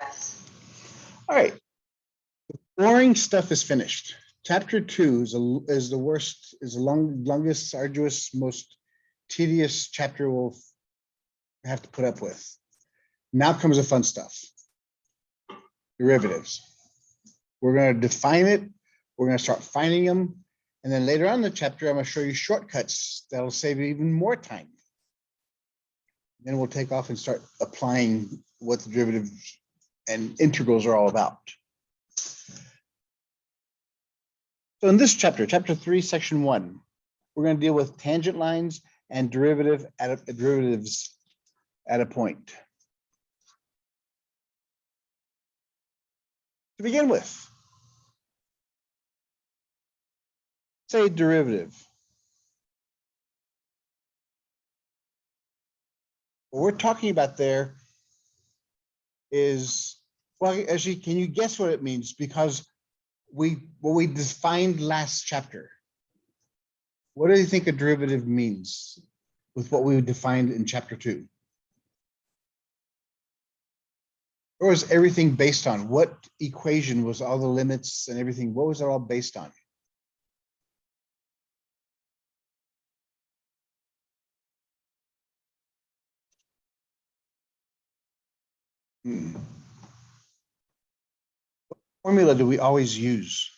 All right, boring stuff is finished. Chapter 2 is the worst, is the longest, arduous, most tedious chapter we'll have to put up with. Now comes the fun stuff. Derivatives. We're going to define it. We're going to start finding them. And then later on in the chapter, I'm going to show you shortcuts that'll save you even more time. Then we'll take off and start applying what the derivatives and integrals are all about. So in this chapter, chapter 3, section 1, we're going to deal with tangent lines and derivatives at a point. To begin with, say derivative. What we're talking about there is, well, actually, can you guess what it means? Because what we defined last chapter. What do you think a derivative means with what we defined in chapter 2? What was everything based on? What equation was all the limits and everything? What was it all based on? What formula do we always use?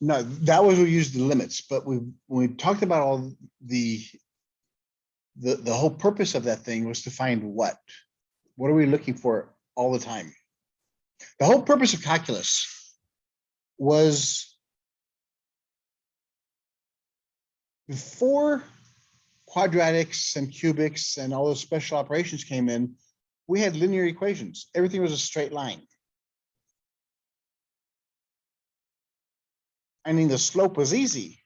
No, that was we used the limits, but when we talked about all the whole purpose of that thing was to find what? What are we looking for all the time? The whole purpose of calculus was before quadratics and cubics and all those special operations came in, we had linear equations. Everything was a straight line. Finding the slope was easy.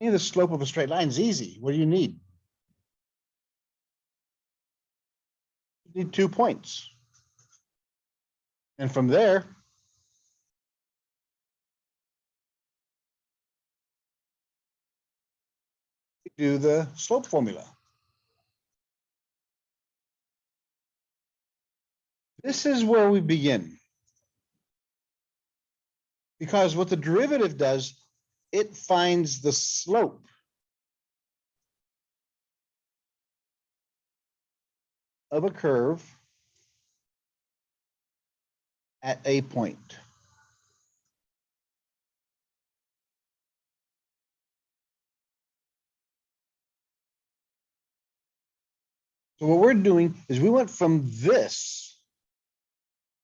The slope of a straight line is easy. What do you need? You need 2 points. And from there, you do the slope formula. This is where we begin. Because what the derivative does, it finds the slope of a curve at a point. So what we're doing is we went from this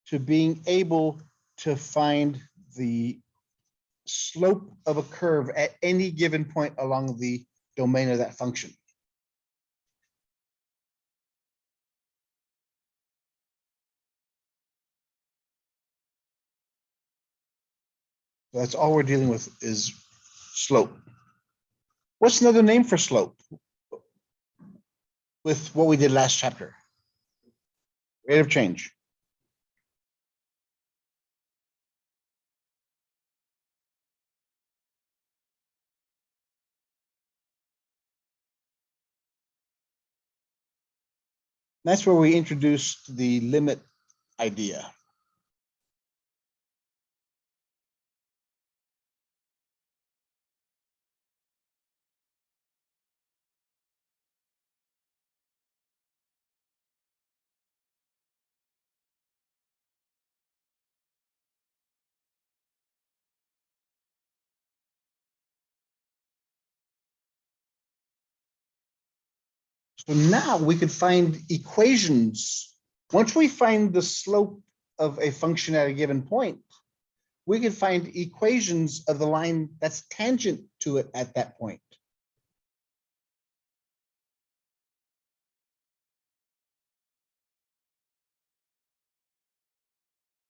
to being able to find the slope of a curve at any given point along the domain of that function. So that's all we're dealing with is slope. What's another name for slope? With what we did last chapter. Rate of change. That's where we introduced the limit idea. So now we could find equations. Once we find the slope of a function at a given point, we could find equations of the line that's tangent to it at that point.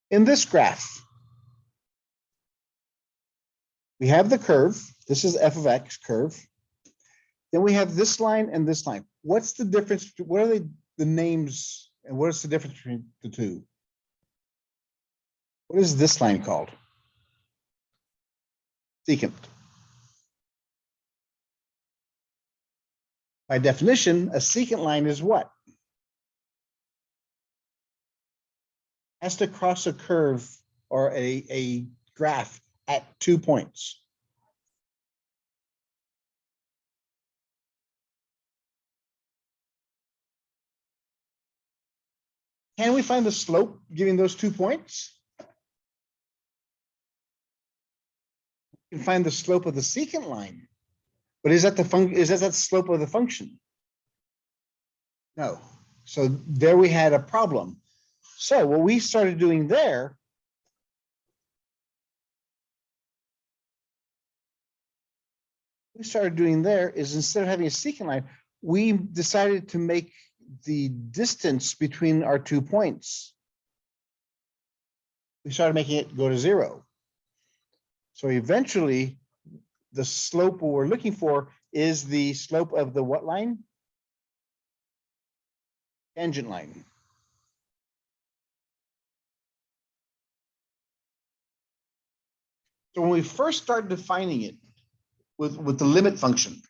In this graph, we have the curve. This is f of x curve. Then we have this line and this line. What's the difference? What are the names and what is the difference between the two? What is this line called? Secant. By definition, a secant line is what? Has to cross a curve or a graph at 2 points. Can we find the slope giving those 2 points? We can find the slope of the secant line, but is that the slope of the function? No. So there we had a problem. So what we started doing there is instead of having a secant line, we decided to make the distance between our 2 points. We started making it go to 0. So eventually, the slope what we're looking for is the slope of the what line? Tangent line. So when we first started defining it with the limit function,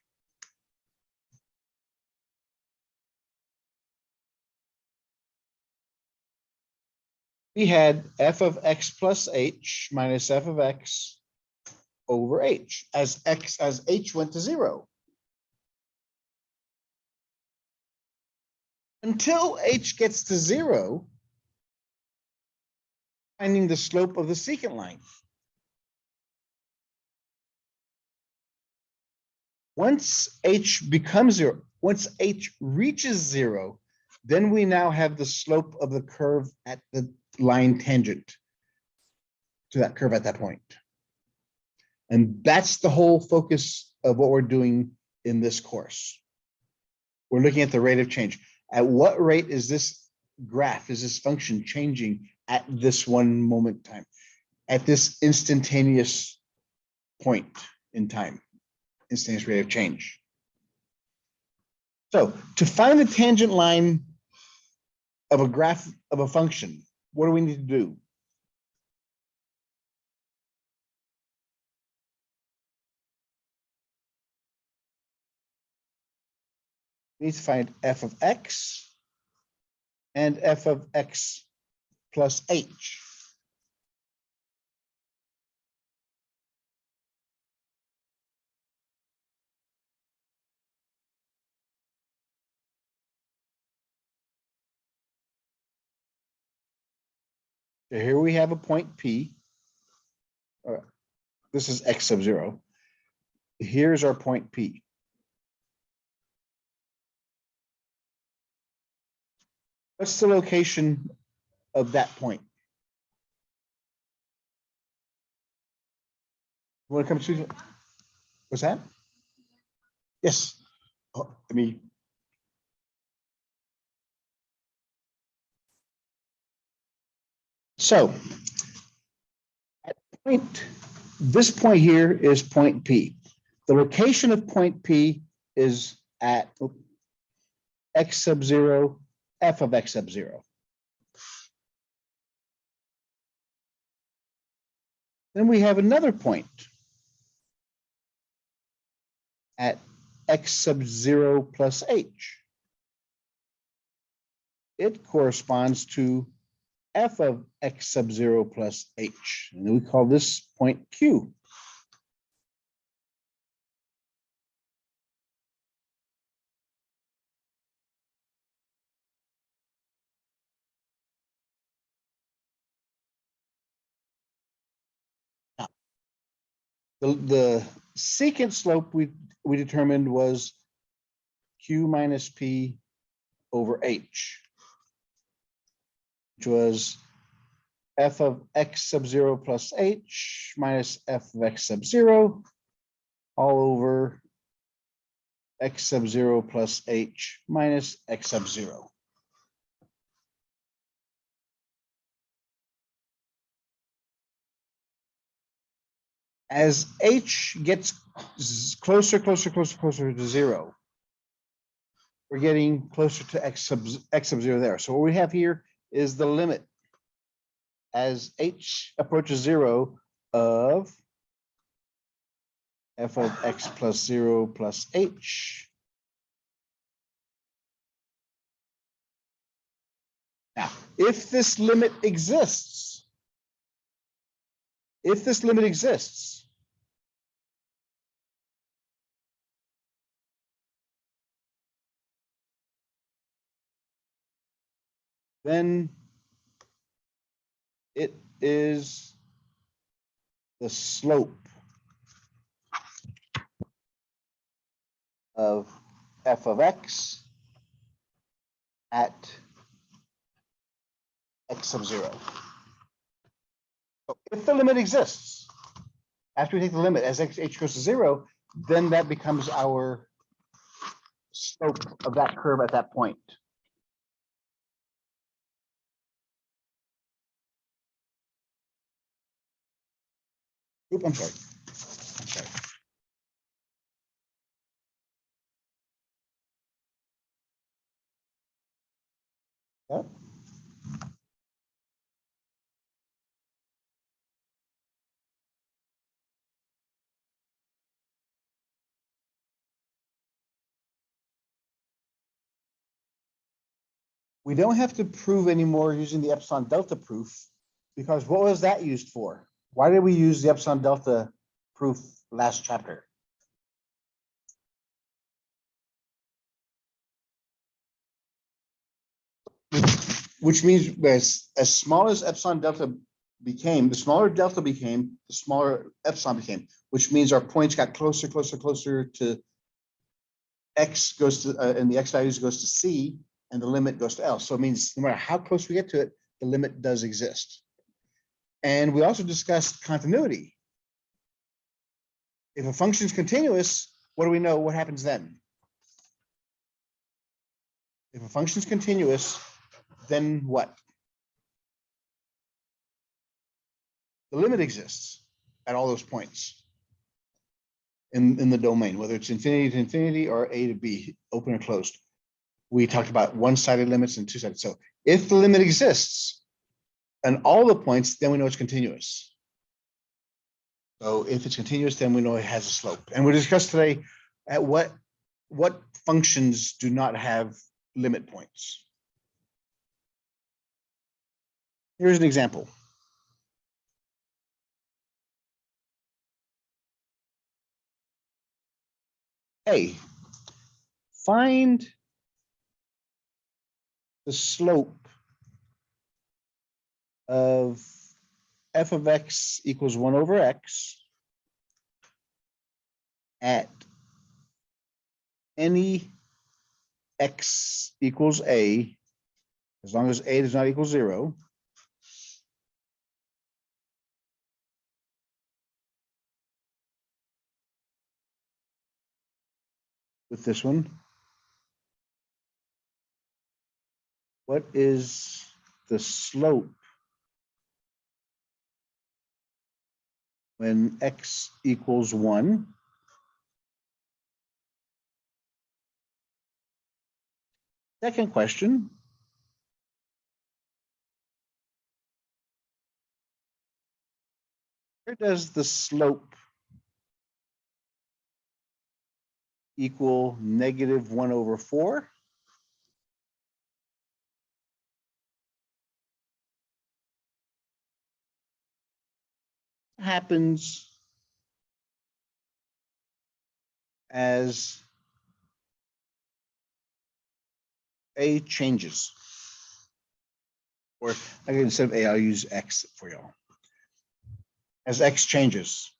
we had f of x plus h minus f of x over h as h went to 0. Until h gets to 0, finding the slope of the secant line. Once h becomes 0, once h reaches 0, then we now have the slope of the curve at the line tangent to that curve at that point. And that's the whole focus of what we're doing in this course. We're looking at the rate of change. At what rate is this graph, is this function changing at this one moment in time, at this instantaneous point in time, instantaneous rate of change? So to find the tangent line of a graph of a function, what do we need to do? We need to find f of x and f of x plus h. So here we have a point P. This is x sub 0. Here's our point P. What's the location of that point? When it comes to, what's that? Yes. Oh, I mean, so at point, this point here is point P. The location of point P is at x sub 0, f of x sub 0. Then we have another point at x sub 0 plus h. It corresponds to f of x sub 0 plus h. And we call this point Q. Now, the secant slope we determined was Q minus P over H, which was f of x sub 0 plus h minus f of x sub 0 all over x sub 0 plus h minus x sub 0. As h gets closer to 0, we're getting closer to x sub 0 there. So what we have here is the limit as h approaches 0 of f of x plus 0 plus h Now, if this limit exists, then it is the slope of f of x at x sub 0. So if the limit exists, after we take the limit as h goes to 0, then that becomes our slope of that curve at that point. Oop, I'm sorry. Yep. We don't have to prove anymore using the epsilon delta proof, because what was that used for? Why did we use the epsilon delta proof last chapter? Which means as small as epsilon delta became, the smaller delta became, the smaller epsilon became, which means our points got closer to x goes to, and the x values goes to c, and the limit goes to L. So it means no matter how close we get to it, the limit does exist. And we also discussed continuity. If a function is continuous, what do we know? What happens then? If a function is continuous, then what? The limit exists at all those points in the domain, whether it's infinity to infinity or A to B, open or closed. We talked about one-sided limits and two-sided. So if the limit exists and all the points, then we know it's continuous. So if it's continuous, then we know it has a slope. And we discussed today at what functions do not have limit points. Here's an example. Hey, find the slope of f of x equals 1 over x at any x equals a, as long as a does not equal 0. With this one, what is the slope when x equals 1? Second question. Where does the slope equal negative 1 over 4? Happens as a changes. Or again, instead of a, I'll use x for y'all. As x changes.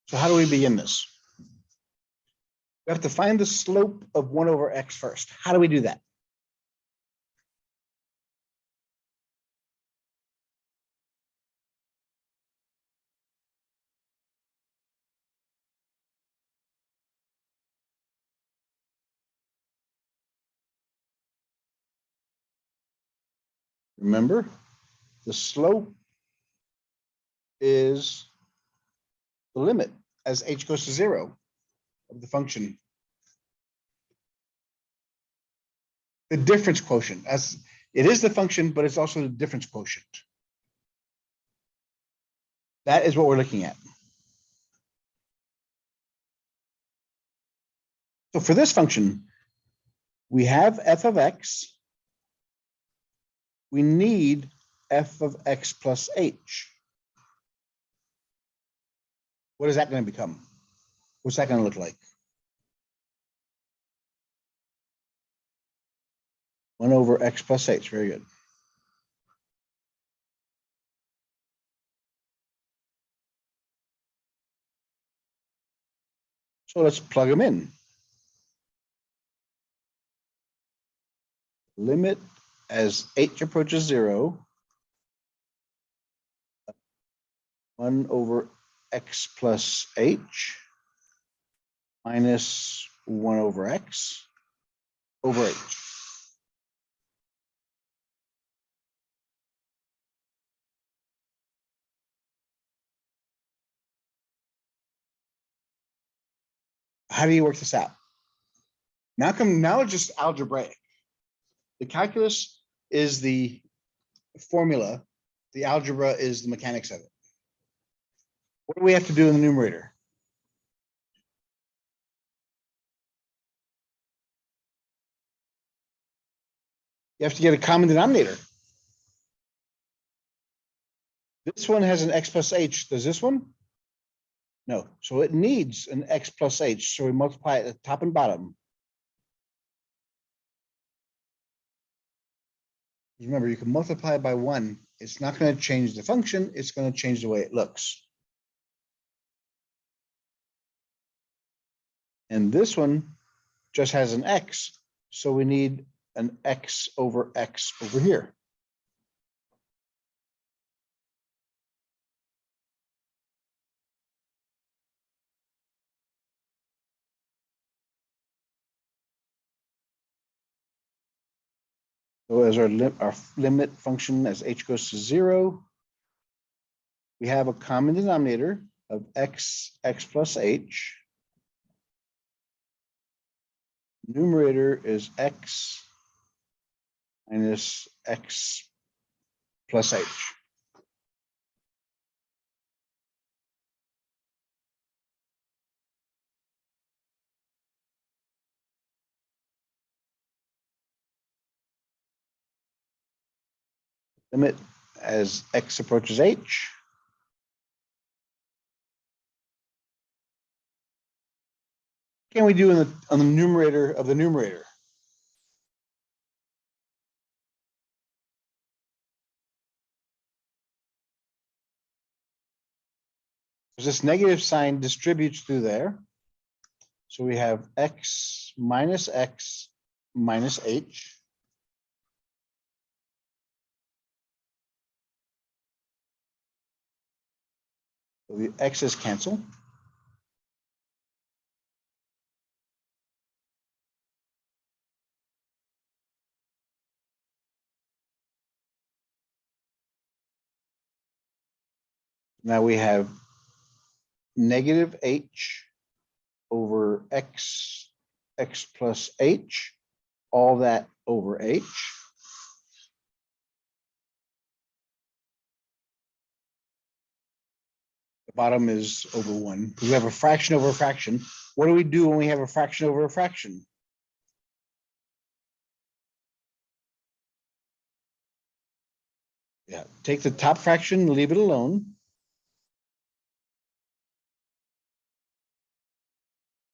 So how do we begin this? We have to find the slope of 1 over x first. How do we do that? Remember, the slope is the limit as h goes to 0 of the function. The difference quotient, as it is the function, but it's also the difference quotient. That is what we're looking at. So for this function, we have f of x. We need f of x plus h. What is that going to become? What's that going to look like? 1 over x plus h. Very good. So let's plug them in. Limit as h approaches 0, 1 over x plus h minus 1 over x over h. How do you work this out? Now it's just algebraic. The calculus is the formula. The algebra is the mechanics of it. What do we have to do in the numerator? You have to get a common denominator. This one has an x plus h. Does this one? No. So it needs an x plus h. So we multiply it at top and bottom. Remember, you can multiply by 1. It's not going to change the function. It's going to change the way it looks. And this one just has an x. So we need an x over here. So as our limit function as h goes to 0, we have a common denominator of x plus h. Numerator is x minus x plus h. Limit as x approaches h. What can we do on the numerator of the numerator? This negative sign distributes through there. So we have x minus h. So the x's cancel. Now we have negative h over x plus h, all that over h. The bottom is over 1. We have a fraction over a fraction. What do we do when we have a fraction over a fraction? Yeah, take the top fraction, leave it alone.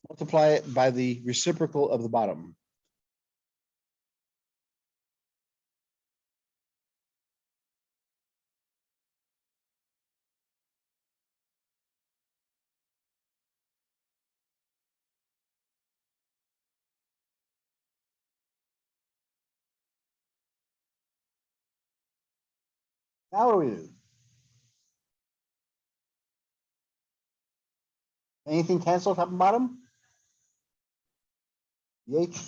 Multiply it by the reciprocal of the bottom. Now what do we do? Anything cancel top and bottom? The h.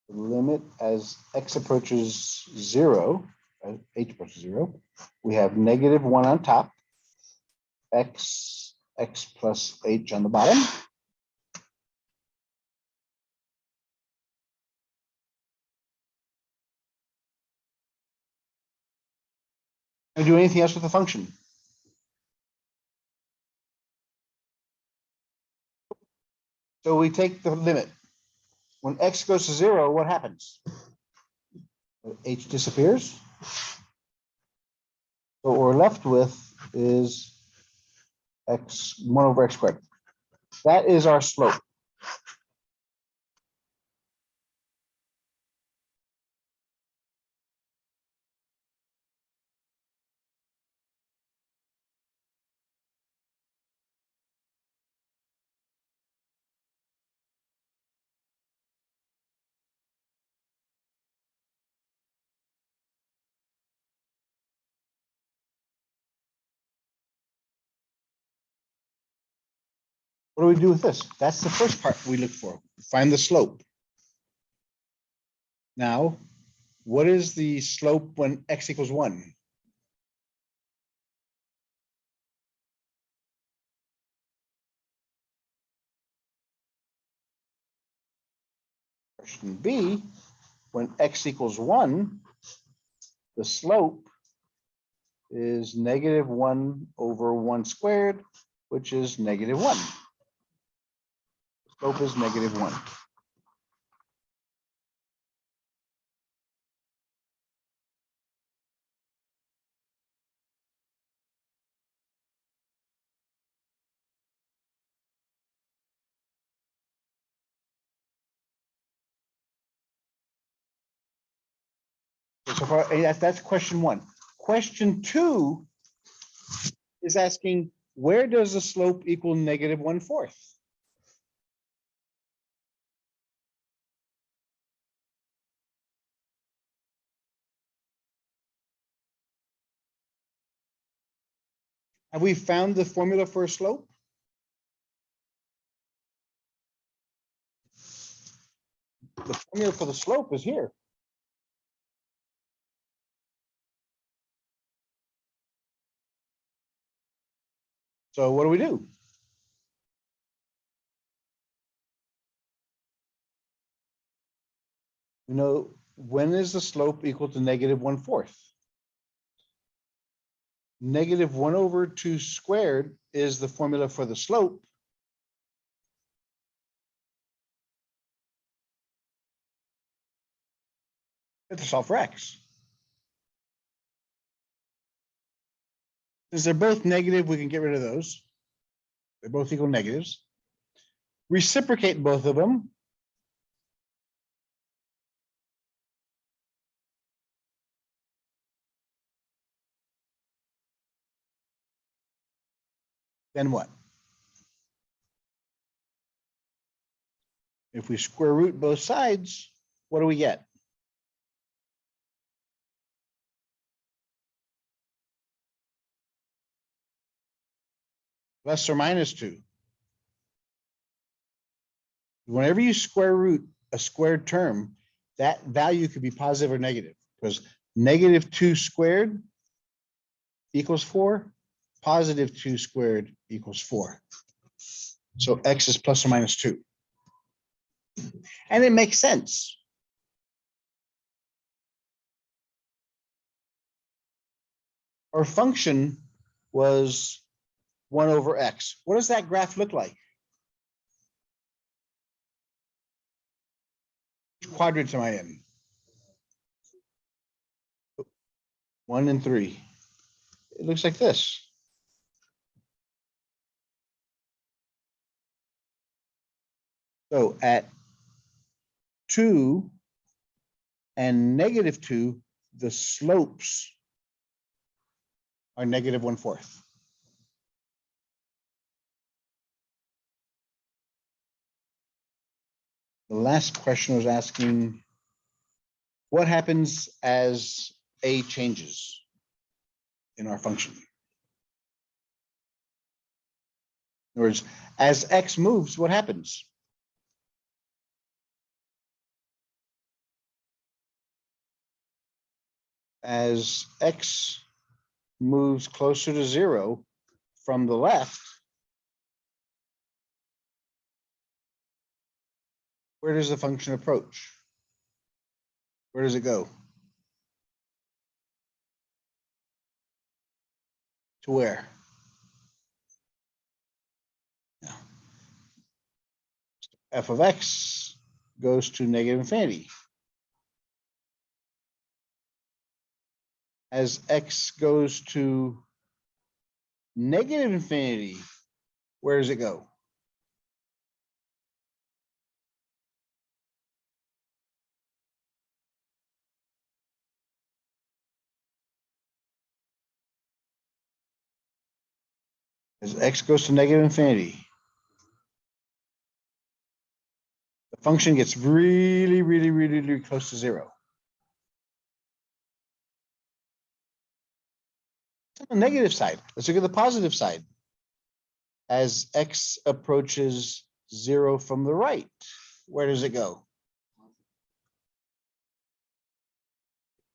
The limit as x approaches 0, h approaches 0, we have negative 1 on top, x x plus h on the bottom. Can I do anything else with the function? So we take the limit. When x goes to 0, what happens? H disappears. So what we're left with is x 1 over x squared. That is our slope. What do we do with this? That's the first part we look for. Find the slope. Now, what is the slope when x equals 1? Question B, when x equals 1, the slope is negative 1 over 1 squared, which is negative 1. Slope is negative 1. So far, that's question 1. Question 2 is asking, where does the slope equal negative 1/4? Have we found the formula for a slope? The formula for the slope is here. So what do we do? We know, when is the slope equal to negative 1/4? Negative 1 over 2 squared is the formula for the slope. We have to solve for x. Since they're both negative, we can get rid of those. They're both equal negatives. Reciprocate both of them. Then what? If we square root both sides, what do we get? Plus or minus 2. Whenever you square root a squared term, that value could be positive or negative, because negative 2 squared equals 4, positive 2 squared equals 4. So x is plus or minus 2. And it makes sense. Our function was 1 over x. What does that graph look like? Which quadrants am I in? 1 and 3. It looks like this. So at 2 and negative 2, the slopes are negative 1/4. The last question was asking, what happens as a changes in our function? In other words, as x moves, what happens? As x moves closer to 0 from the left, where does the function approach? Where does it go? To where? Yeah. F of x goes to negative infinity. As x goes to negative infinity, where does it go? As x goes to negative infinity, the function gets really, really, really, really close to zero. On the negative side, let's look at the positive side. As x approaches zero from the right, where does it go?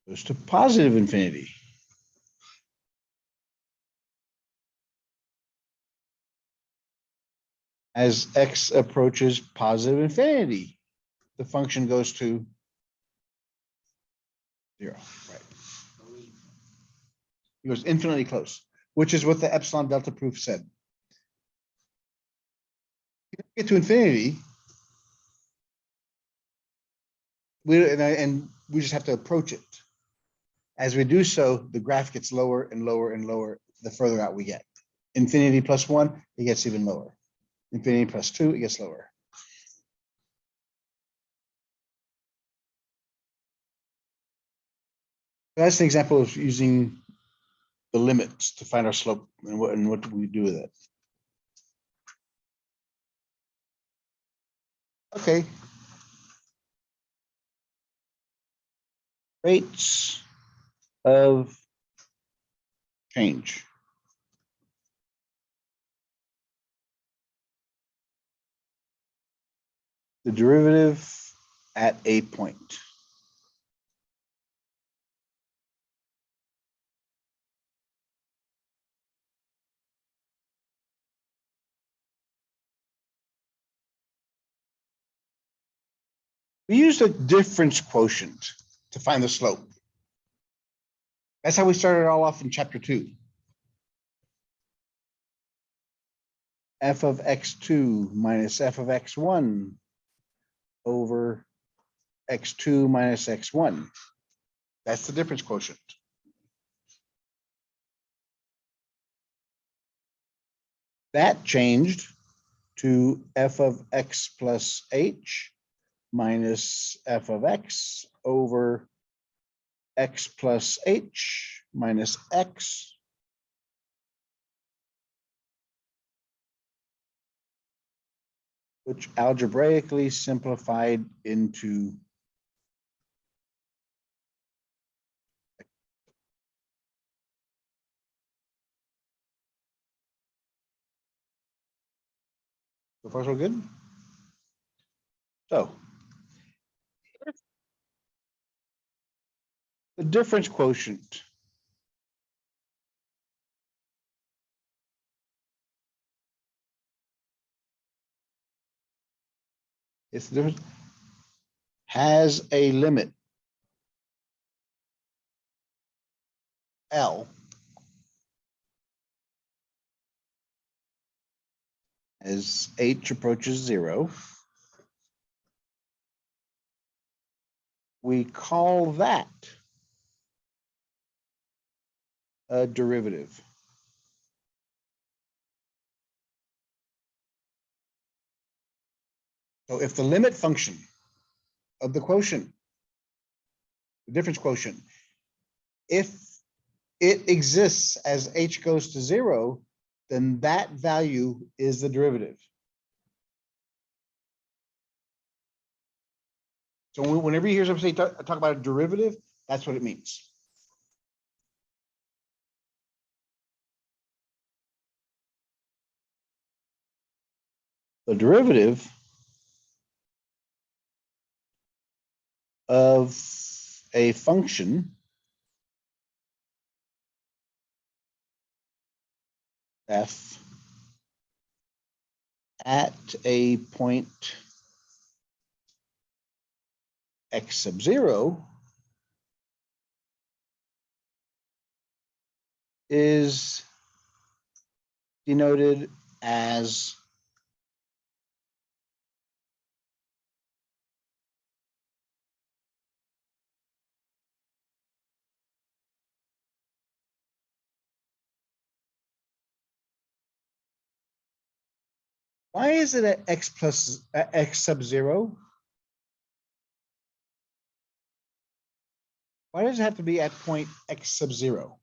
It goes to positive infinity. As x approaches positive infinity, the function goes to zero, right? It goes infinitely close, which is what the epsilon delta proof said. If you get to infinity, and we just have to approach it. As we do so, the graph gets lower and lower and lower the further out we get. Infinity plus one, it gets even lower. Infinity plus two, it gets lower. That's an example of using the limits to find our slope and what do we do with it. Okay. Rates of change. The derivative at a point. We used a difference quotient to find the slope. That's how we started all off in chapter 2. F of x2 minus f of x1 over x2 minus x1. That's the difference quotient. That changed to f of x plus h minus f of x over x plus h minus x, which algebraically simplified into so far so good. So the difference quotient is the difference has a limit L as h approaches 0. We call that a derivative. So if the limit function of the quotient, the difference quotient, if it exists as h goes to 0, then that value is the derivative. So whenever you hear somebody talk about a derivative, that's what it means. The derivative of a function f at a point x sub 0 is denoted as why is it at x plus x sub 0? Why does it have to be at point x sub 0?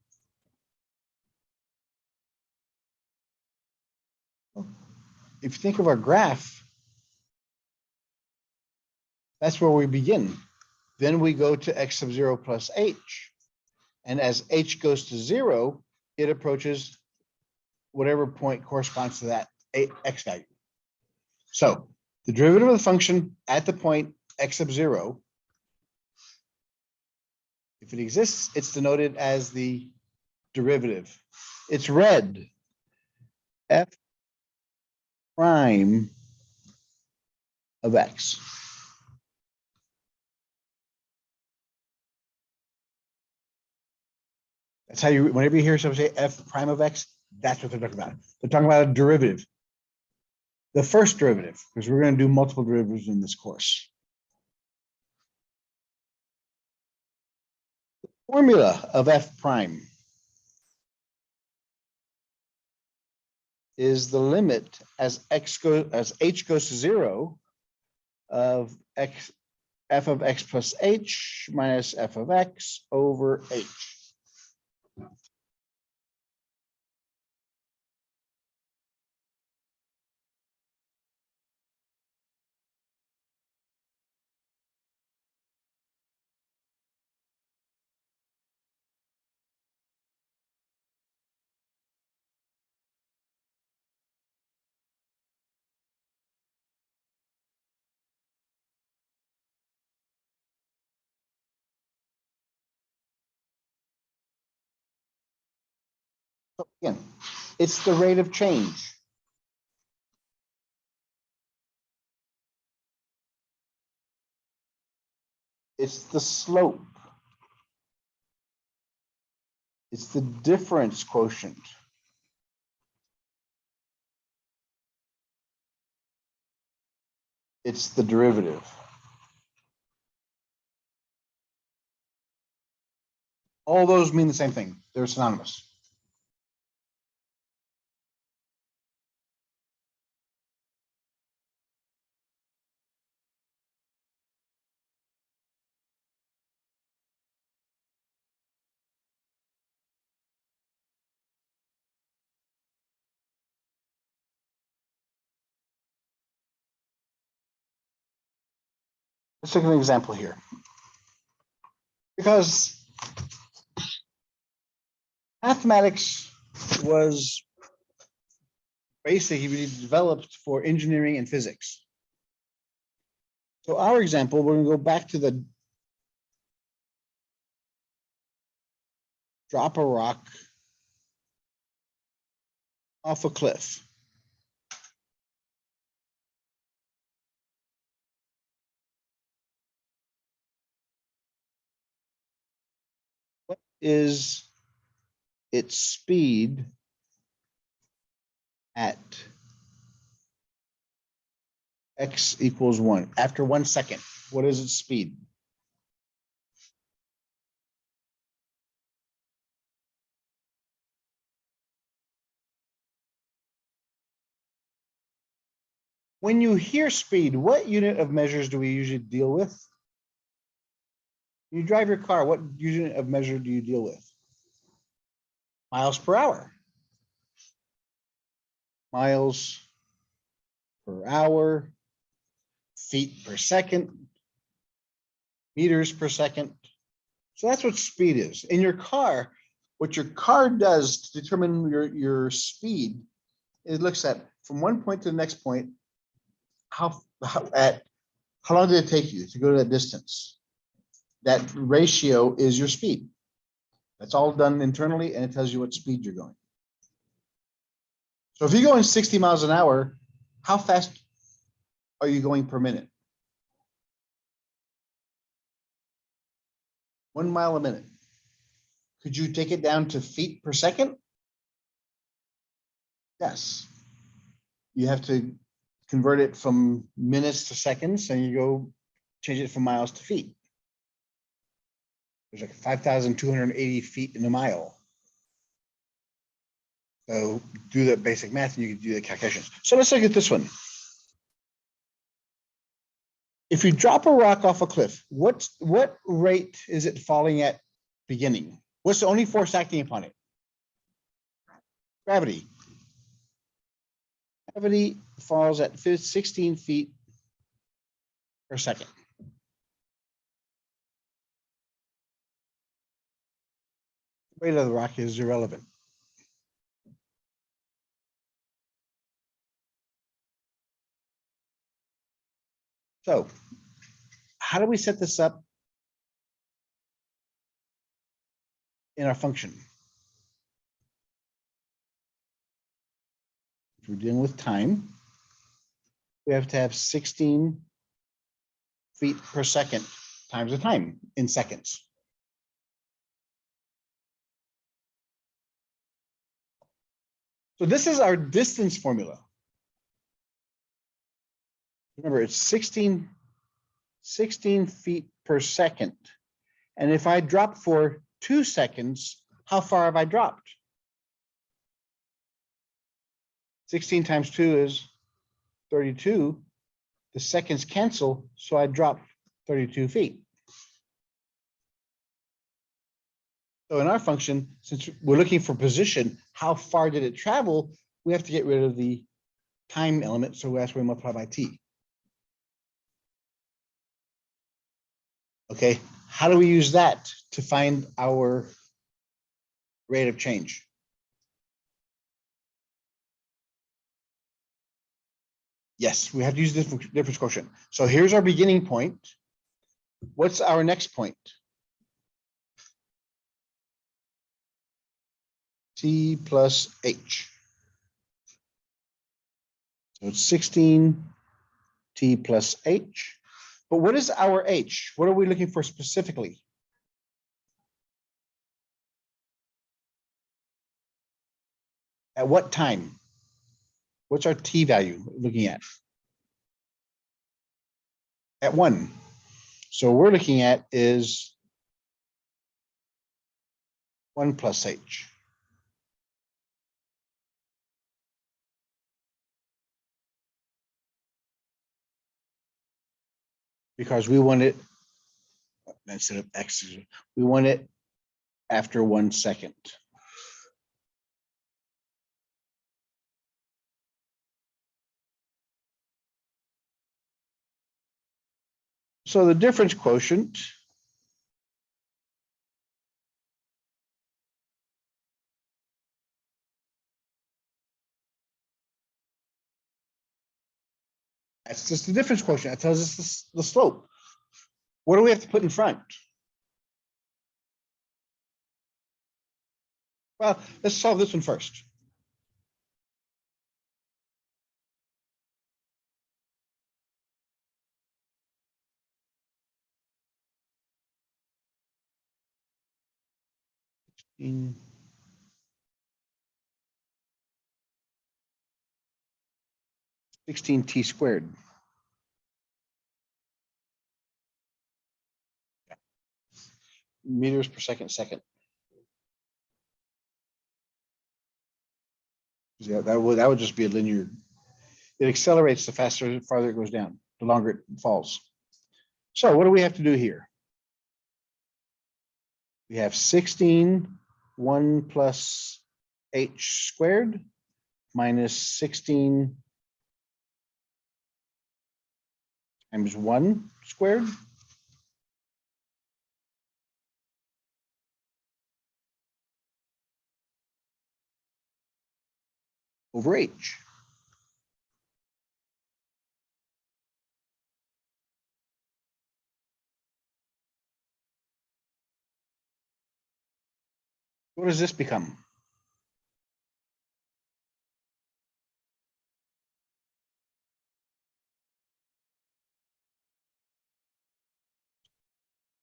If you think of our graph, that's where we begin. Then we go to x sub 0 plus h. And as h goes to 0, it approaches whatever point corresponds to that x value. So the derivative of the function at the point x sub 0, if it exists, it's denoted as the derivative. It's red. F prime of x. That's how you, whenever you hear someone say f prime of x, that's what they're talking about. They're talking about a derivative. The first derivative, because we're going to do multiple derivatives in this course. The formula of f prime is the limit as h goes to 0 of f of x plus h minus f of x over h. So again, it's the rate of change. It's the slope. It's the difference quotient. It's the derivative. All those mean the same thing. They're synonymous. Let's take an example here. Because mathematics was basically developed for engineering and physics. So our example, we're going to go back to the drop a rock off a cliff. What is its speed at x equals 1? After 1 second, what is its speed? When you hear speed, what unit of measures do we usually deal with? You drive your car, what unit of measure do you deal with? Miles per hour. Miles per hour, feet per second, meters per second. So that's what speed is. In your car, what your car does to determine your speed, it looks at from one point to the next point, how long did it take you to go to that distance? That ratio is your speed. That's all done internally, and it tells you what speed you're going. So if you're going 60 miles an hour, how fast are you going per minute? 1 mile a minute. Could you take it down to feet per second? Yes. You have to convert it from minutes to seconds, and you go change it from miles to feet. There's like 5,280 feet in a mile. So do that basic math and you can do the calculations. So let's look at this one. If you drop a rock off a cliff, what rate is it falling at beginning? What's the only force acting upon it? Gravity. Gravity falls at 16 feet per second. The weight of the rock is irrelevant. So how do we set this up in our function? If we're dealing with time, we have to have 16 feet per second times the time in seconds. So this is our distance formula. Remember, it's 16 feet per second. And if I drop for 2 seconds, how far have I dropped? 16 times 2 is 32. The seconds cancel, so I dropped 32 feet. So in our function, since we're looking for position, how far did it travel? We have to get rid of the time element, so that's why we multiply by t. Okay, how do we use that to find our rate of change? Yes, we have to use the difference quotient. So here's our beginning point. What's our next point? T plus H. So it's 16 T plus H. But what is our H? What are we looking for specifically? At what time? What's our T value looking at? At 1. So we're looking at is 1 plus H. Because we want it, instead of X, we want it after 1 second. So the difference quotient that's just the difference quotient. That tells us the slope. What do we have to put in front? Well, let's solve this one first. In 16 T squared. Meters per second. Yeah, that would just be a linear. It accelerates the farther it goes down, the longer it falls. So what do we have to do here? We have 16, 1 plus H squared minus 16 times 1 squared over H. What does this become?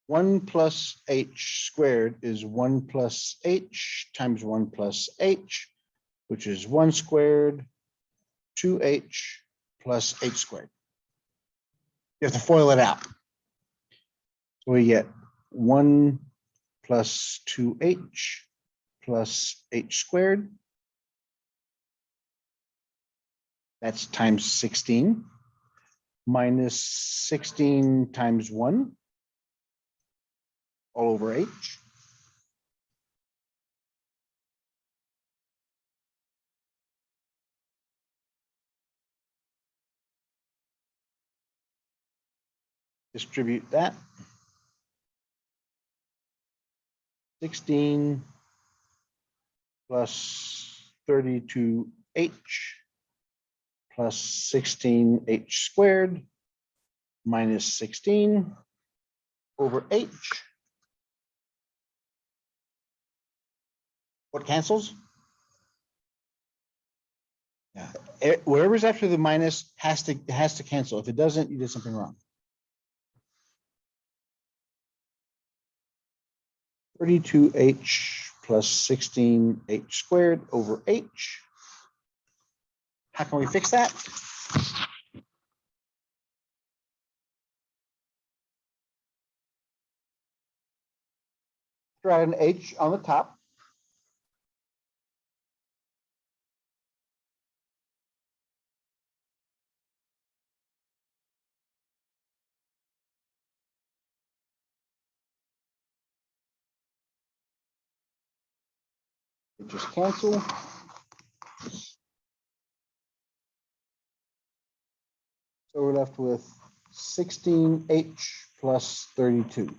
1 plus h squared is 1 plus h times 1 plus h, which is 1 squared, 2h plus h squared. You have to FOIL it out. So we get 1 plus 2h plus h squared. That's times 16 minus 16 times 1 all over h. Distribute that. 16 plus 32h plus 16h squared minus 16 over h. What cancels? Yeah, wherever's after the minus has to cancel. If it doesn't, you did something wrong. 32h plus 16h squared over h. How can we fix that? Try an h on the top. Just cancel. So we're left with 16h plus 32.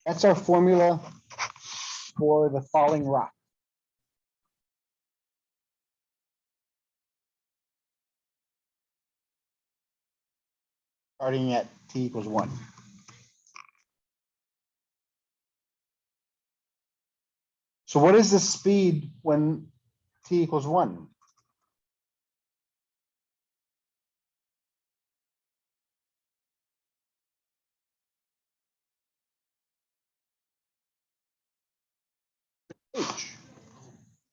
That's our formula for the falling rock. Starting at t equals 1. So what is the speed when t equals 1? H.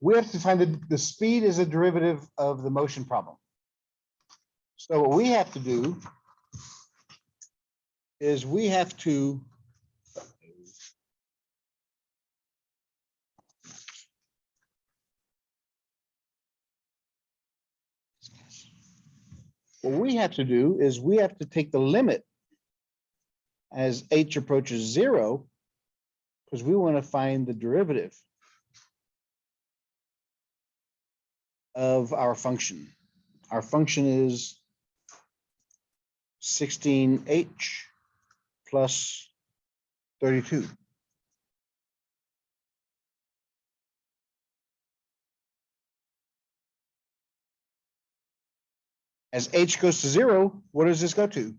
We have to find the speed is a derivative of the motion problem. So what we have to do is we have to take the limit as h approaches 0, because we want to find the derivative of our function. Our function is 16h plus 32. As h goes to 0, what does this go to?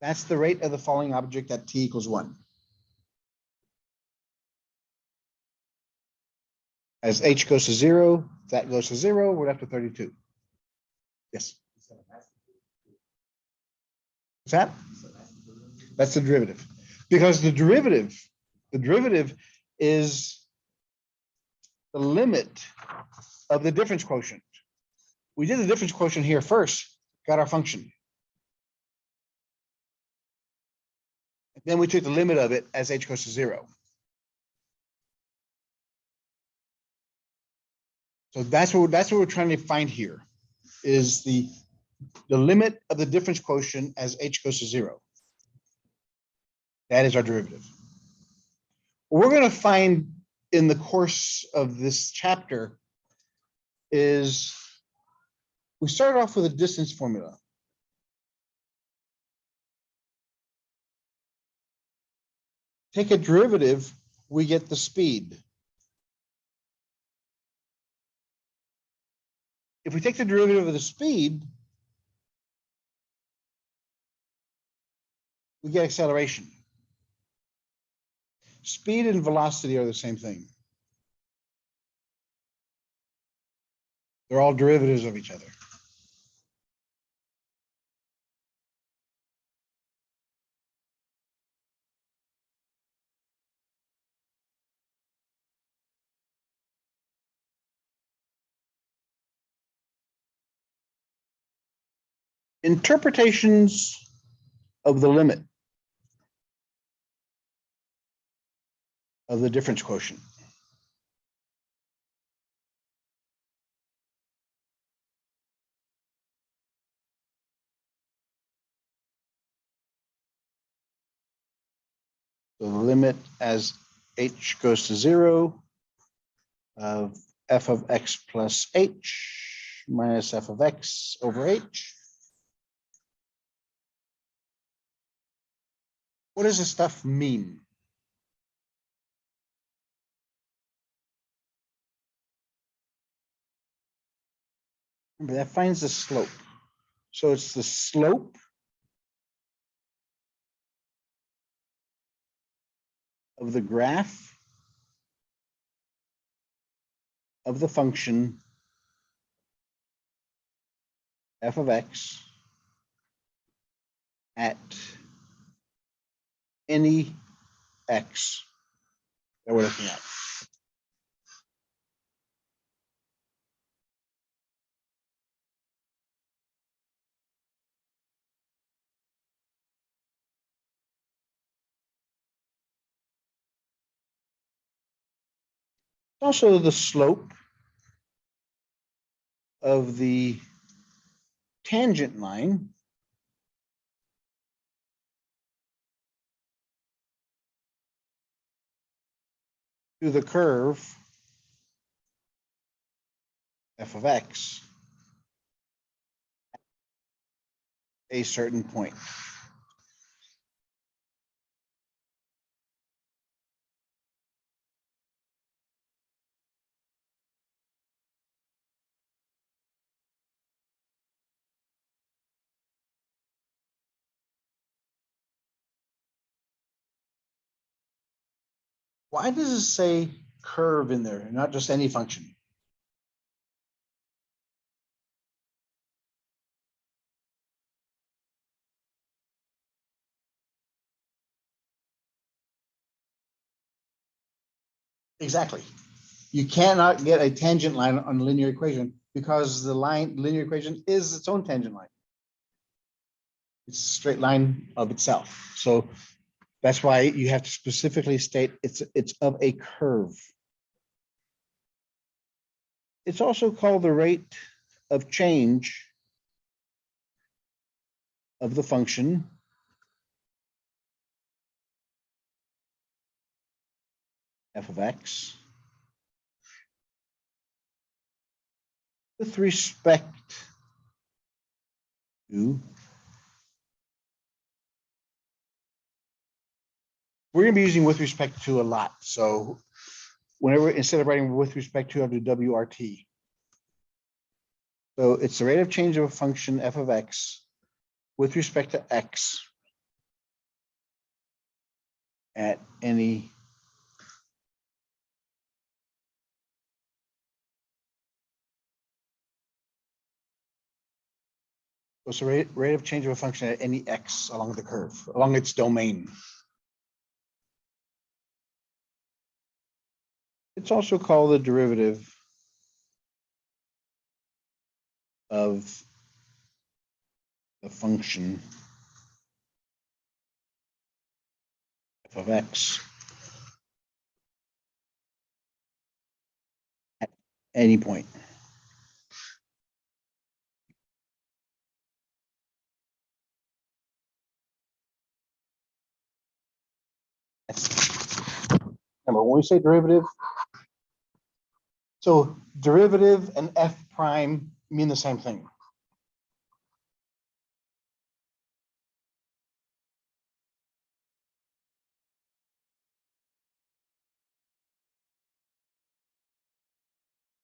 That's the rate of the falling object at t equals 1. As h goes to 0, that goes to 0, we're left with 32. Yes. What's that? That's the derivative. Because the derivative is the limit of the difference quotient. We did the difference quotient here first, got our function. Then we took the limit of it as h goes to 0. So that's what we're trying to find here, is the limit of the difference quotient as h goes to 0. That is our derivative. What we're going to find in the course of this chapter is we start off with a distance formula. Take a derivative, we get the speed. If we take the derivative of the speed, we get acceleration. Speed and velocity are the same thing. They're all derivatives of each other. Interpretations of the limit of the difference quotient. So the limit as h goes to 0 of f of x plus h minus f of x over h. What does this stuff mean? Remember, that finds the slope. So it's the slope of the graph of the function f of x at any x that we're looking at. Also the slope of the tangent line to the curve f of x a certain point. Why does it say curve in there, not just any function? Exactly. You cannot get a tangent line on a linear equation because the linear equation is its own tangent line. It's a straight line of itself. So that's why you have to specifically state it's of a curve. It's also called the rate of change of the function f of x with respect to, we're going to be using with respect to a lot. So whenever, instead of writing with respect to, I have to WRT. So it's the rate of change of a function f of x with respect to x at any what's the rate of change of a function at any x along the curve, along its domain. It's also called the derivative of the function f of x at any point. Remember, when we say derivative, so derivative and f prime mean the same thing.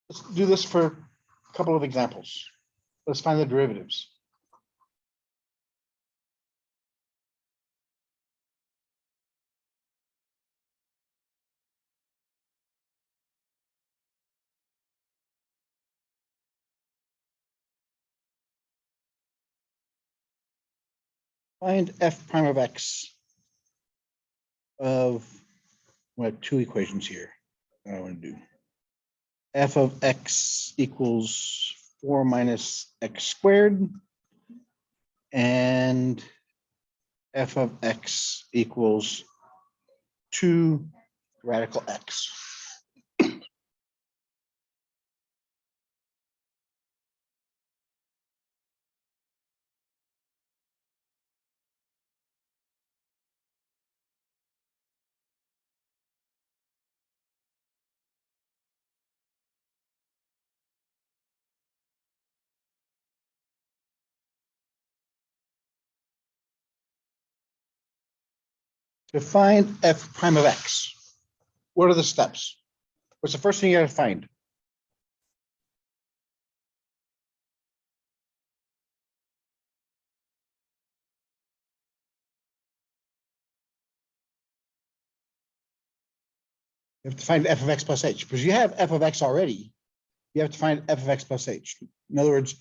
Let's do this for a couple of examples. Let's find the derivatives. Find f prime of x of, we have two equations here that I want to do. F of x equals 4 minus x squared, and f of x equals 2 radical x. To find f prime of x, what are the steps? What's the first thing you got to find? You have to find f of x plus h, because you have f of x already. You have to find f of x plus h. In other words,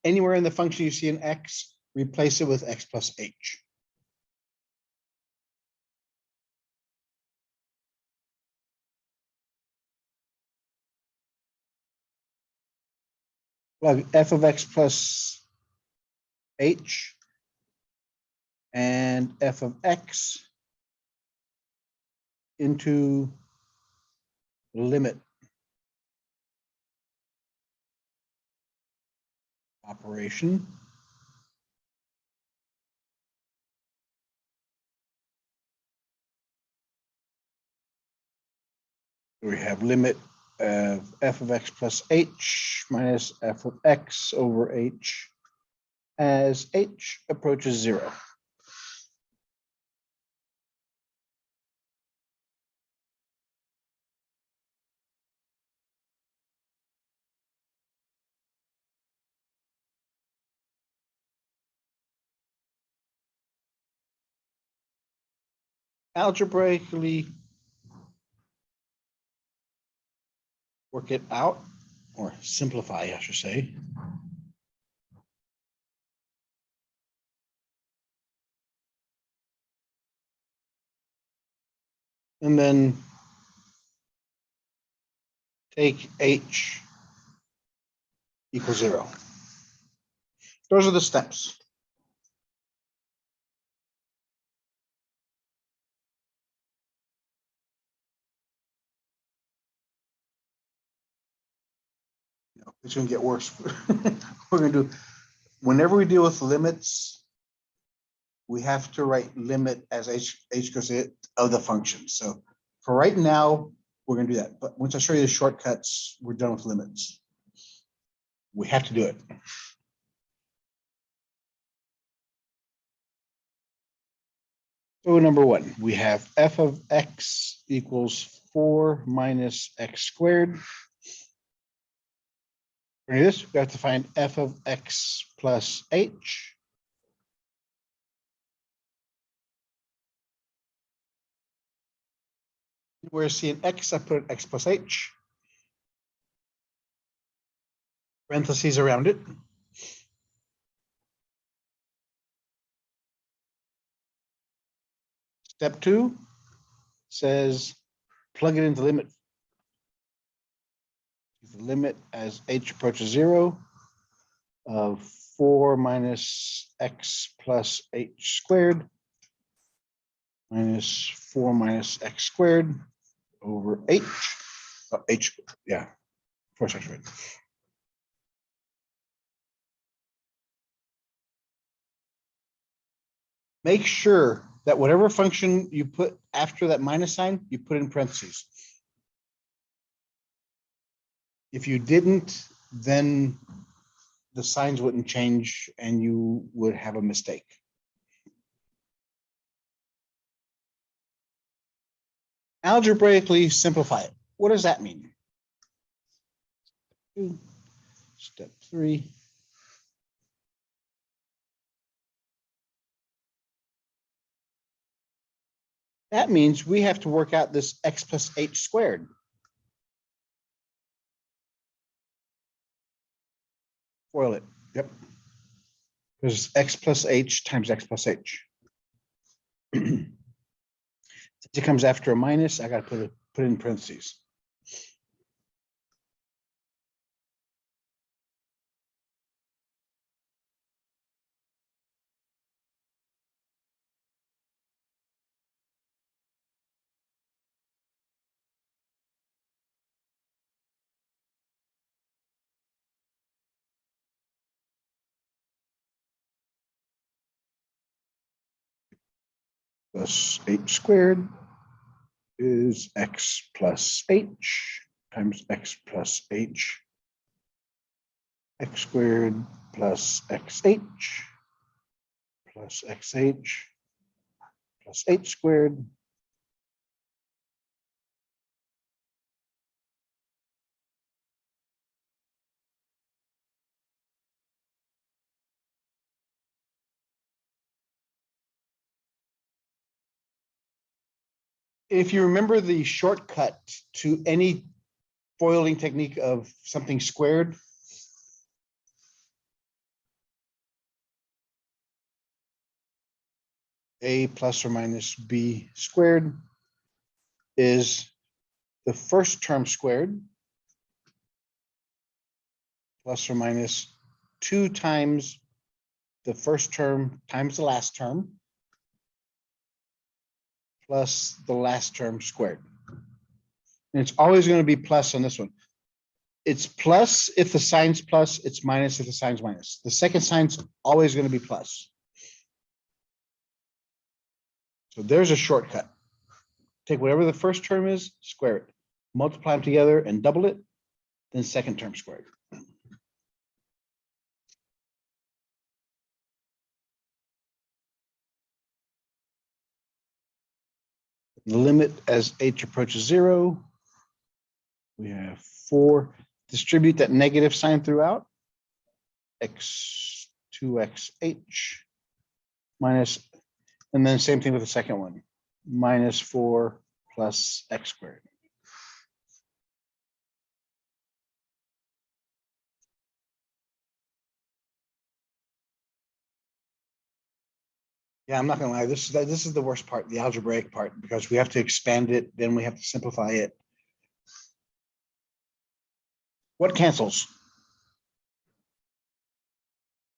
anywhere in the function you see an x, replace it with x plus h. Plug f of x plus h and f of x into the limit operation. We have limit of f of x plus h minus f of x over h as h approaches 0. Algebraically work it out, or simplify, I should say. And then take h equals 0. Those are the steps. It's going to get worse. We're going to do, whenever we deal with limits, we have to write limit as h goes to of the function. So for right now, we're going to do that. But once I show you the shortcuts, we're done with limits. We have to do it. So number one, we have f of x equals 4 minus x squared. For this, we have to find f of x plus h. We're seeing x, I put x plus h. Parentheses around it. Step 2 says plug it into limit. The limit as h approaches 0 of 4 minus x plus h squared minus 4 minus x squared over h. H, yeah, 4 squared. Make sure that whatever function you put after that minus sign, you put in parentheses. If you didn't, then the signs wouldn't change and you would have a mistake. Algebraically simplify it. What does that mean? Step 3. That means we have to work out this x plus h squared. FOIL it. Yep. Because x plus h times x plus h. Since it comes after a minus, I gotta put it in parentheses. Plus h squared is x plus h times x plus h. X squared plus xh plus xh plus h squared. If you remember the shortcut to any foiling technique of something squared, a plus or minus b squared is the first term squared plus or minus 2 times the first term times the last term plus the last term squared. And it's always going to be plus on this one. It's plus if the sign's plus, it's minus if the sign's minus. The second sign's always going to be plus. So there's a shortcut. Take whatever the first term is, square it, multiply them together and double it, then second term squared. The limit as h approaches 0, we have 4. Distribute that negative sign throughout. X 2xh minus, and then same thing with the second one, minus 4 plus x squared. Yeah, I'm not gonna lie. This is the worst part, the algebraic part, because we have to expand it, then we have to simplify it. What cancels?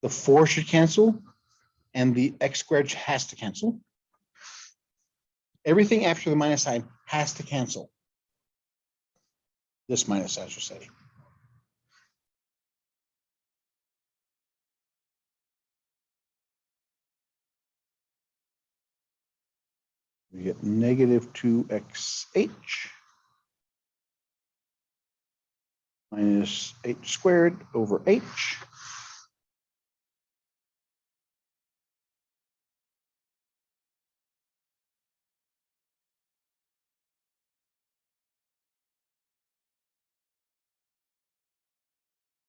The 4 should cancel, and the x squared has to cancel. Everything after the minus sign has to cancel. This minus, I should say. We get negative 2xh minus h squared over h.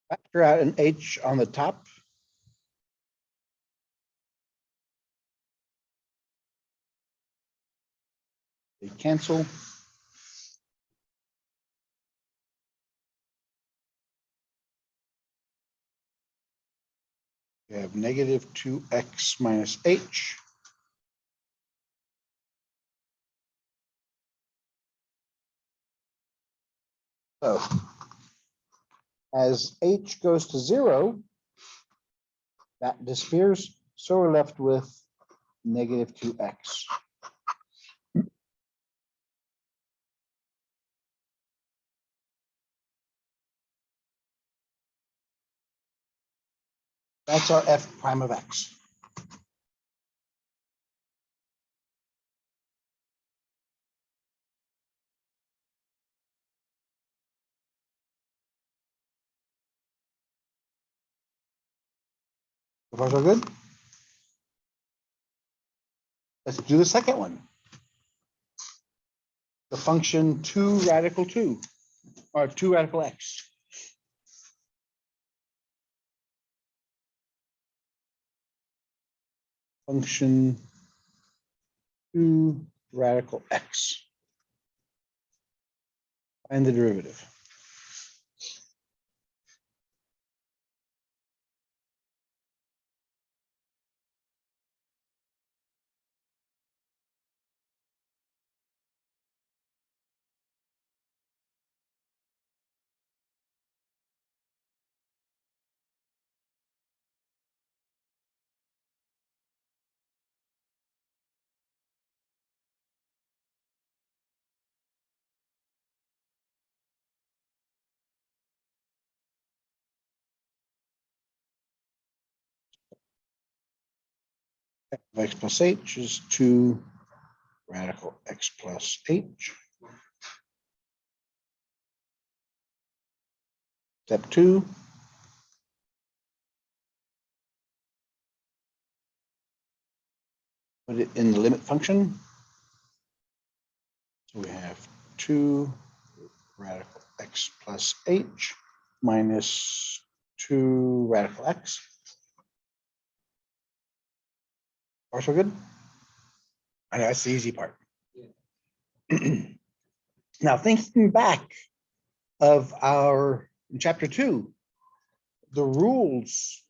Factor out an h on the top. They cancel. We have negative 2x minus h. So as h goes to 0, that disappears. So we're left with negative 2x. That's our f prime of x. So far, so good. Let's do the second one. The function 2 radical 2, or 2 radical x. Function 2 radical x. Find the derivative. F of x plus h is 2 radical x plus h. Step 2. Put it in the limit function. So we have 2 radical x plus h minus 2 radical x. Are so good? I know that's the easy part. Yeah. Now, thinking back of our in chapter 2, the rules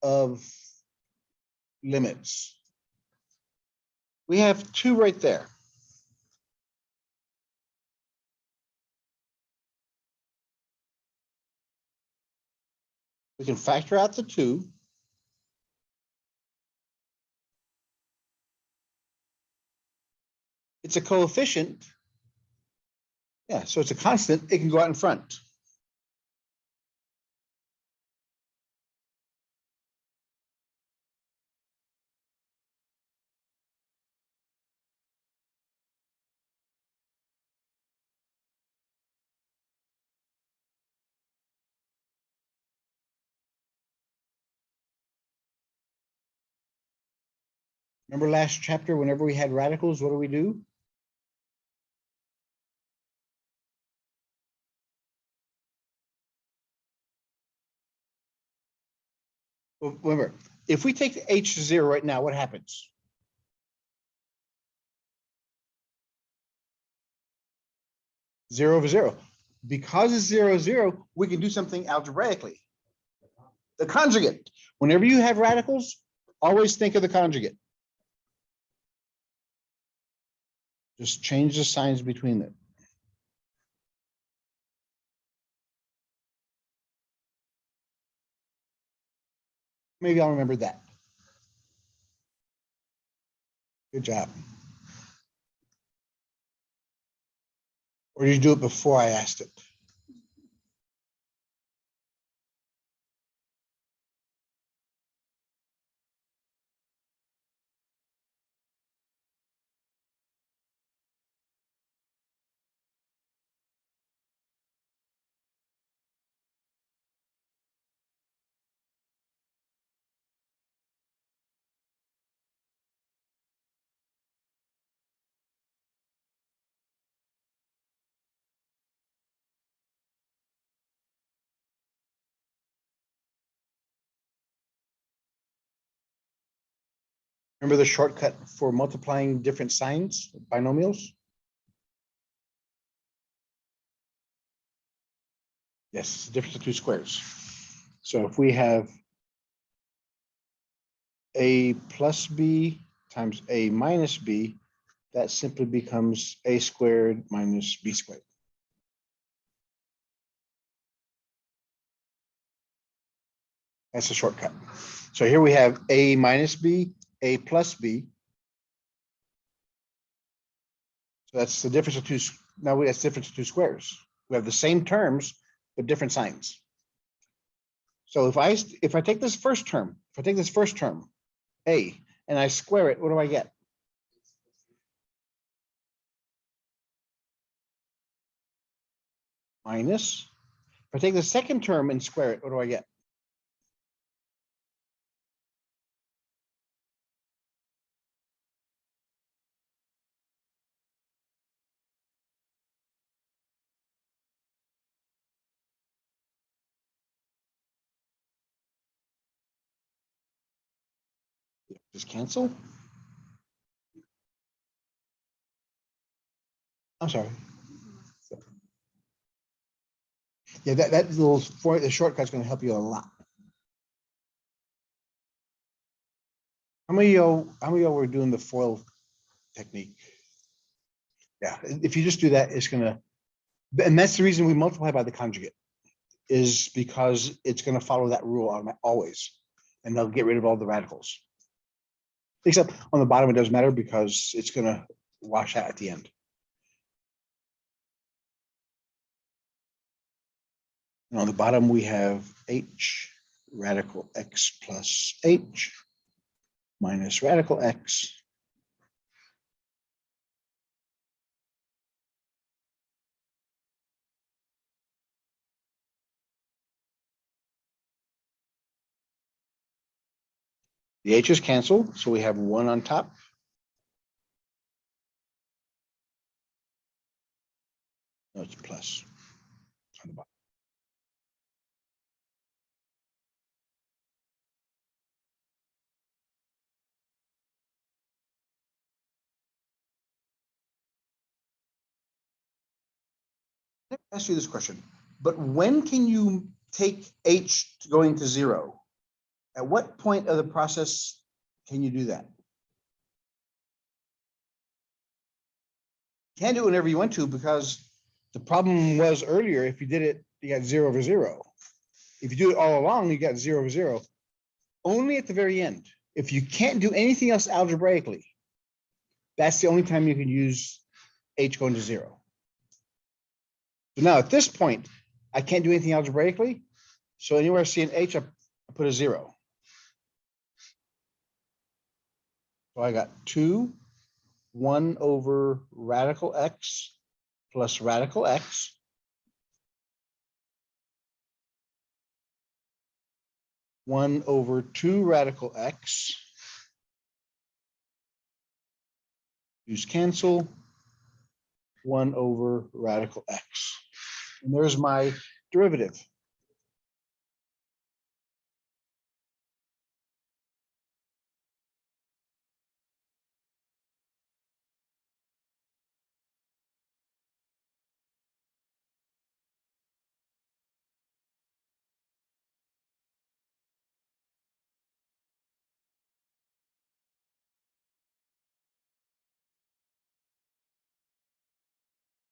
of limits. We have 2 right there. We can factor out the 2. It's a coefficient. Yeah, so it's a constant. It can go out in front. Remember last chapter, whenever we had radicals, what do we do? Well, remember, if we take the h to 0 right now, what happens? Zero over 0. Because it's 0, 0, we can do something algebraically. The conjugate. Whenever you have radicals, always think of the conjugate. Just change the signs between them. Maybe I'll remember that. Good job. Or did you do it before I asked it? Remember the shortcut for multiplying different signs, binomials? Yes, difference of 2 squares. So if we have a plus b times a minus b, that simply becomes a squared minus b squared. That's a shortcut. So here we have a minus b, a plus b. So that's the difference of 2. Now that's the difference of 2 squares. We have the same terms, but different signs. So if I take this first term, a, and I square it, what do I get? Minus. If I take the second term and square it, what do I get? Just cancel. I'm sorry. Yeah, that little the shortcut's going to help you a lot. How many of y'all were doing the FOIL technique? Yeah, if you just do that, it's gonna, and that's the reason we multiply by the conjugate, is because it's going to follow that rule on always, and they'll get rid of all the radicals. Except on the bottom, it doesn't matter because it's going to wash out at the end. And on the bottom, we have h radical x plus h minus radical x the h's cancel, so we have 1 on top. No, it's plus. On the bottom. Let me ask you this question, but when can you take h going to 0? At what point of the process can you do that? Can't do it whenever you want to, because the problem was earlier, if you did it, you got 0 over 0. If you do it all along, you got 0 over 0. Only at the very end. If you can't do anything else algebraically, that's the only time you can use h going to 0. So now at this point, I can't do anything algebraically. So anywhere I see an h, I put a 0. So I got 2, 1 over radical x plus radical x. One over 2 radical x. Use cancel. 1 over radical x. And there's my derivative.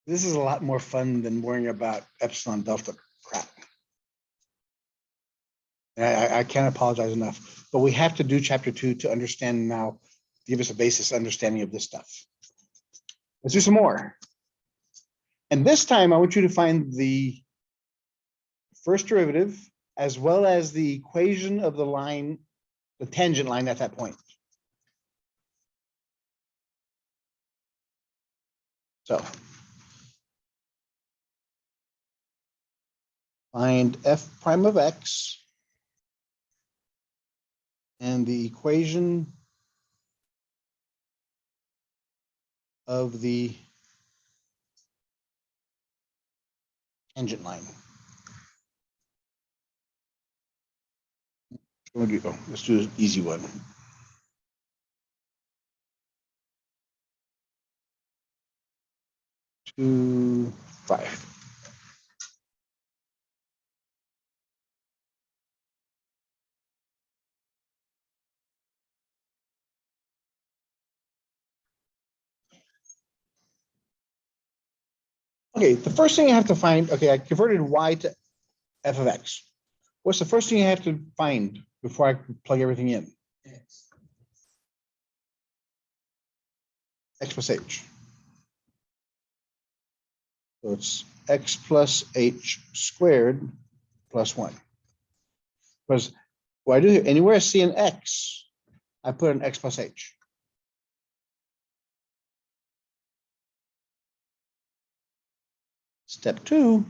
This is a lot more fun than worrying about epsilon delta crap. I can't apologize enough, but we have to do chapter 2 to understand now, give us a basis understanding of this stuff. Let's do some more. And this time I want you to find the first derivative as well as the equation of the line, the tangent line at that point. So find f prime of x and the equation of the tangent line. Let's do an easy one. Two, 5. Okay, the first thing I have to find, okay, I converted y to f of x. What's the first thing I have to find before I plug everything in? X plus h. So it's x plus h squared plus 1. Because what I do here, anywhere I see an x, I put an x plus h. Step 2,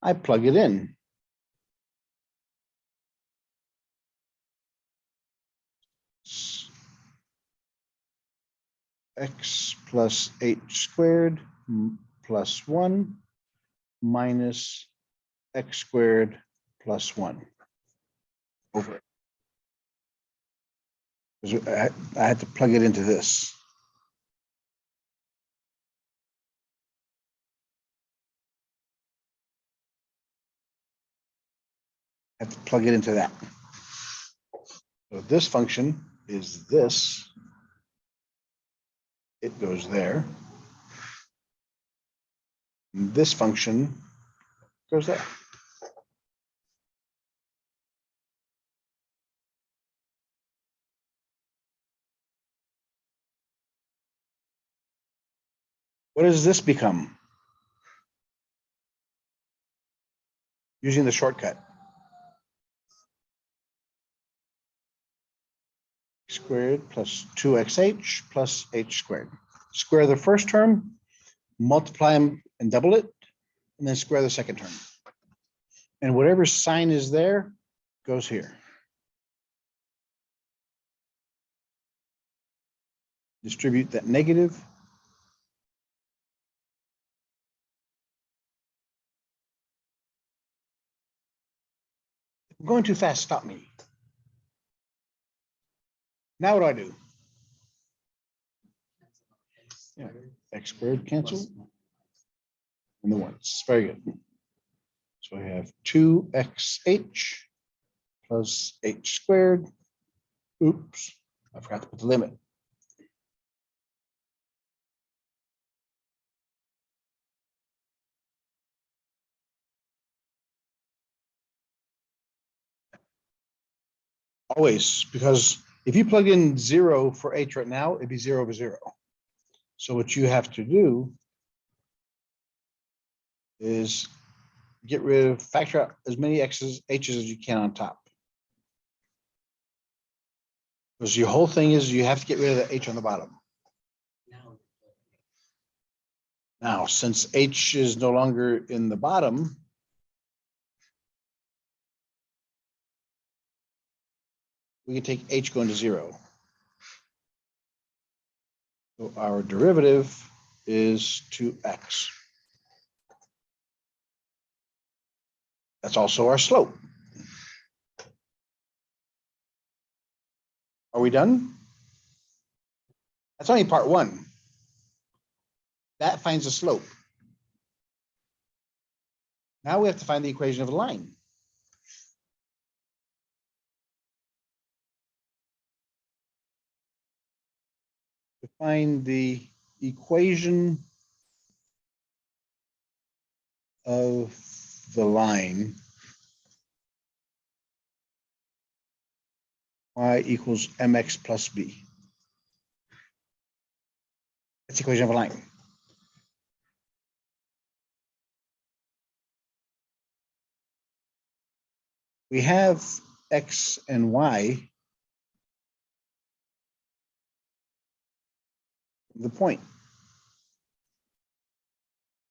I plug it in. X plus h squared plus 1 minus x squared plus 1 over it. I had to plug it into this. I have to plug it into that. So this function is this. It goes there. And this function goes there. What does this become? Using the shortcut. squared plus 2xh plus h squared. Square the first term, multiply them and double it, and then square the second term. And whatever sign is there goes here. Distribute that negative. If I'm going too fast, stop me. Now what do? Yeah, x squared cancel. And the ones, very good. So we have 2xh plus h squared. Oops, I forgot to put the limit. Always, because if you plug in 0 for h right now, it'd be 0 over 0. So what you have to do is get rid of, factor out as many x's, h's as you can on top. Because your whole thing is you have to get rid of the h on the bottom. Now, since h is no longer in the bottom, we can take h going to 0. So our derivative is 2x. That's also our slope. Are we done? That's only part one. That finds the slope. Now we have to find the equation of a line. To find the equation of the line, y equals mx plus b. That's the equation of a line. We have x and y, the point,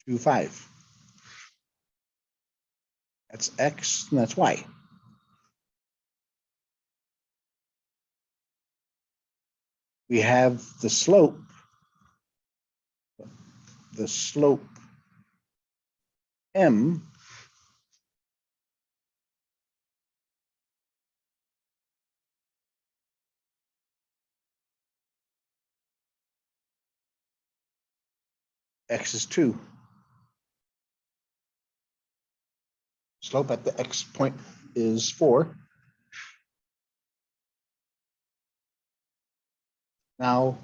2, 5. That's x and that's y. We have the slope m x is 2. Slope at the x point is 4. Now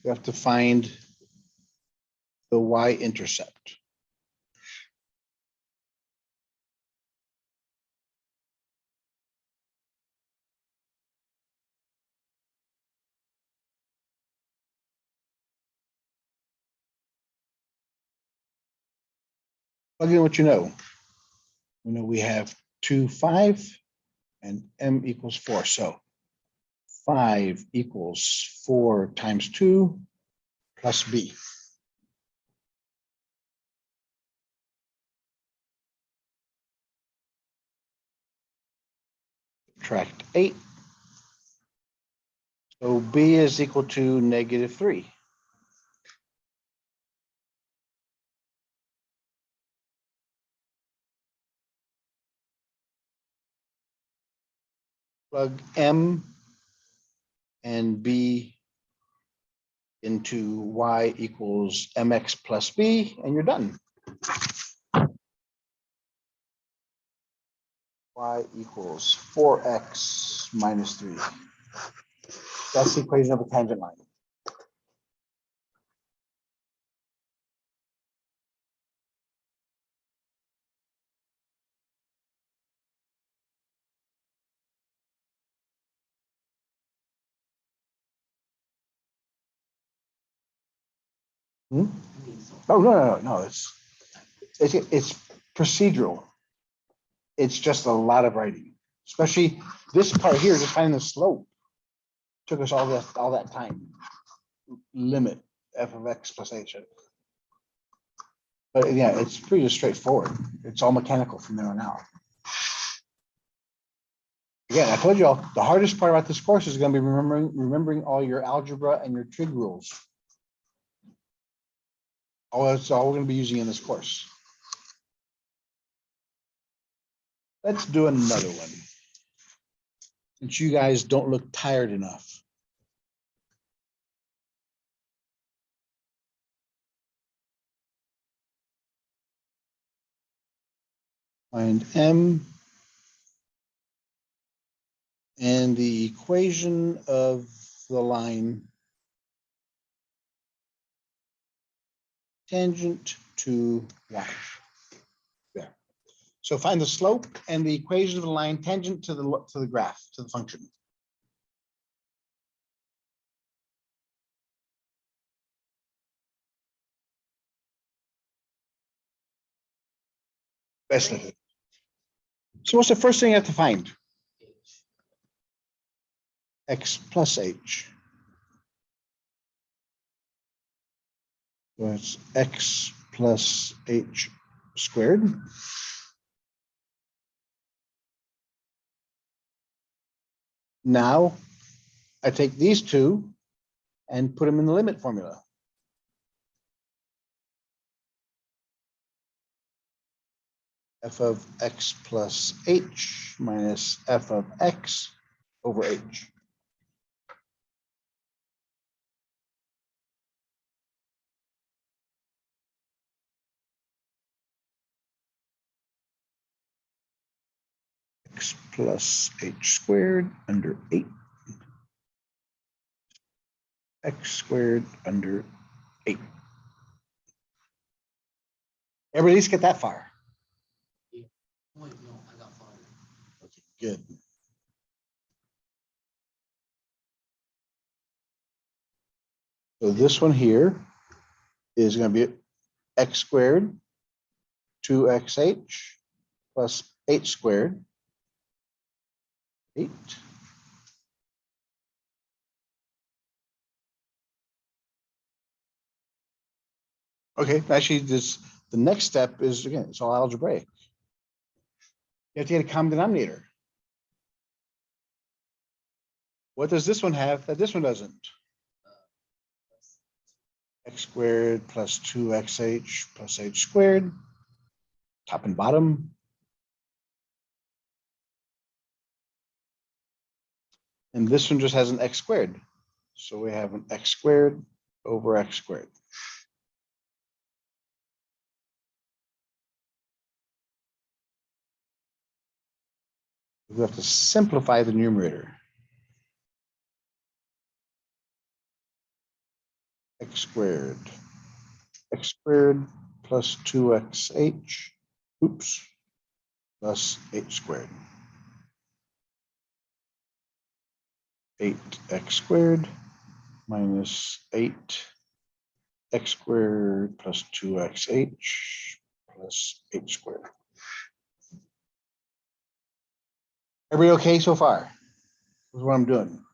we have to find the y-intercept. Plug in what you know. We know we have 2, 5, and m equals 4. So 5 equals 4 times 2 plus b. Subtract 8. So b is equal to -3. Plug m and b into y equals mx plus b, and you're done. Y equals 4x minus 3. That's the equation of a tangent line. Hmm? Oh, no. It's procedural. It's just a lot of writing, especially this part here, just finding the slope. took us all that time. Limit f of x plus h. But yeah, it's pretty straightforward. It's all mechanical from there on out. Again, I told you all, the hardest part about this course is going to be remembering all your algebra and your trig rules. That's all we're going to be using in this course. Let's do another one, since you guys don't look tired enough. Find M and the equation of the line tangent to y. There. So find the slope and the equation of the line tangent to the graph, to the function. Best of it. So what's the first thing you have to find? X plus h. So it's x plus h squared. Now I take these two and put them in the limit formula. F of x plus h minus f of x over h. X plus h squared under 8. X squared under 8. Everybody at least get that far. Yeah. Wait, no, I got 5. Okay, good. So this one here is going to be x squared 2xh plus h squared 8. Okay, actually the next step is, again, it's all algebraic. You have to get a common denominator. What does this one have that this one doesn't? X squared plus 2xh plus h squared, top and bottom. And this one just has an x squared. So we have an x squared over x squared. We have to simplify the numerator. X squared plus 2xh, oops, plus h squared. 8x squared minus 8x squared plus 2xh plus h squared. Everybody okay so far? This is what I'm doing.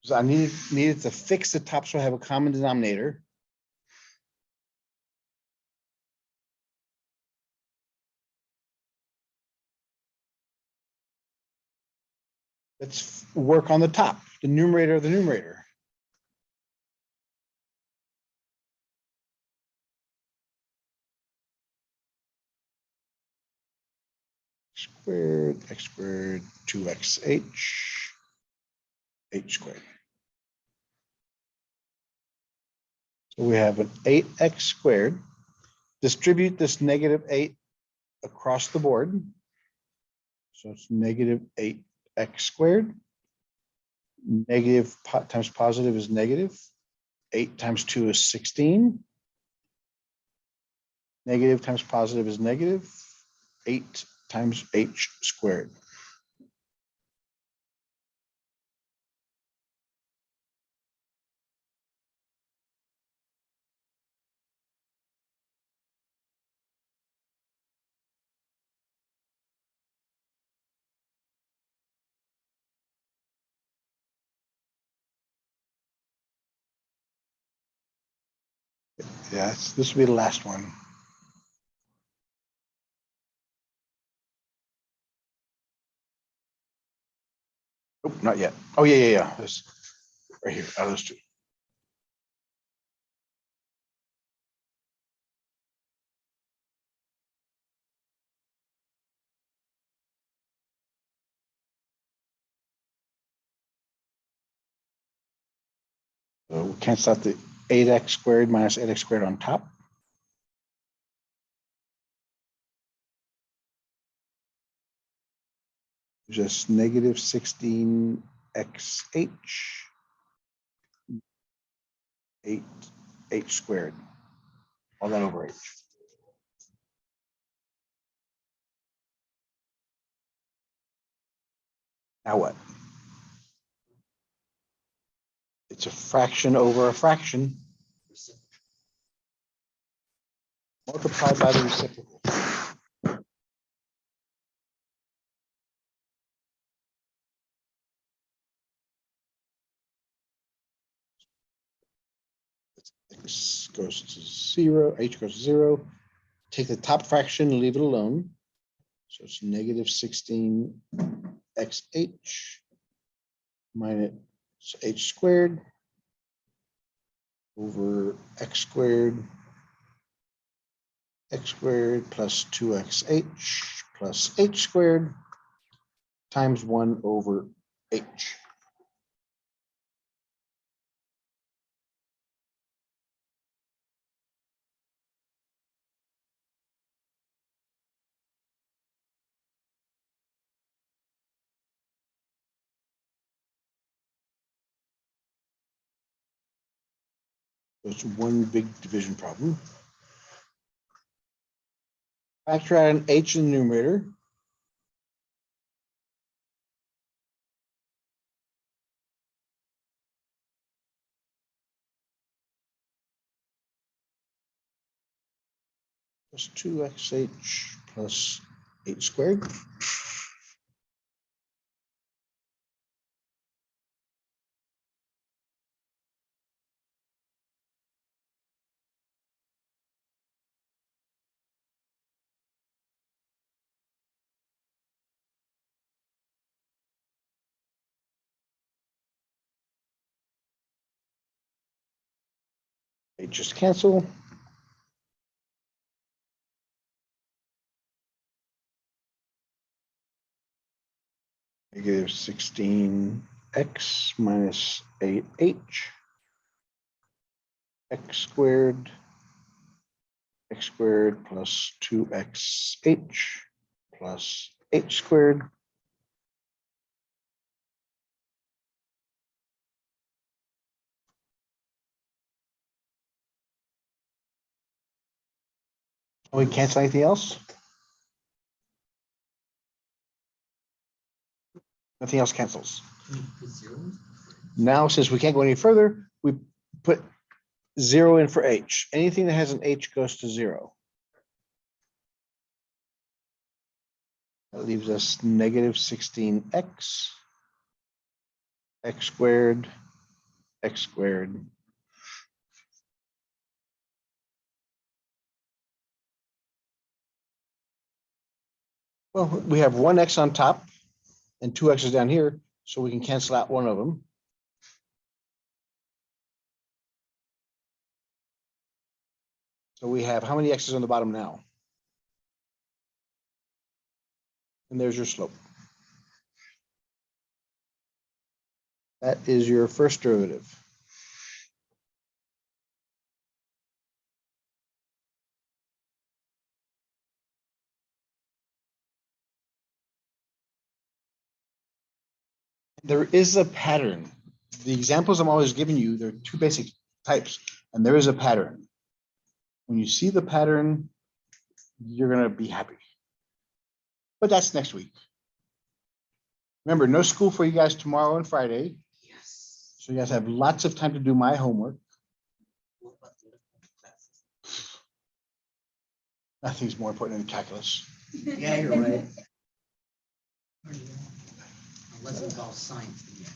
So I needed to fix the top so I have a common denominator. Let's work on the top, the numerator of the numerator. X squared, 2xh, h squared. So we have an 8x squared. Distribute this negative 8 across the board. So it's negative 8x squared. Negative times positive is negative. 8 times 2 is 16. Negative times positive is negative. 8 times h squared. Yeah, this will be the last one. Oh, not yet. Oh, yeah. This right here. Out of those two. So we'll cancel out the 8x squared minus 8x squared on top. Just negative 16xh 8h squared. All that over h. Now what? It's a fraction over a fraction multiplied by the reciprocal. X goes to 0, h goes to 0. Take the top fraction and leave it alone. So it's negative 16xh minus h squared over x squared plus 2xh plus h squared times 1 over h. So it's one big division problem. Factor out an h in the numerator. Plus 2xh plus h squared. They just cancel. Negative 16x minus 8h x squared plus 2xh plus h squared. We cancel anything else? Nothing else cancels. Can you put zeros? Now, since we can't go any further, we put 0 in for h. Anything that has an h goes to 0. That leaves us negative 16x x squared. Well, we have one x on top and two x's down here, so we can cancel out one of them. So we have how many x's on the bottom now? And there's your slope. That is your first derivative. There is a pattern. The examples I'm always giving you, there are two basic types, and there is a pattern. When you see the pattern, you're going to be happy. But that's next week. Remember, no school for you guys tomorrow and Friday. Yes. So you guys have lots of time to do my homework. What about the other classes? Nothing's more important than calculus. Yeah, you're right. Unless it's all science.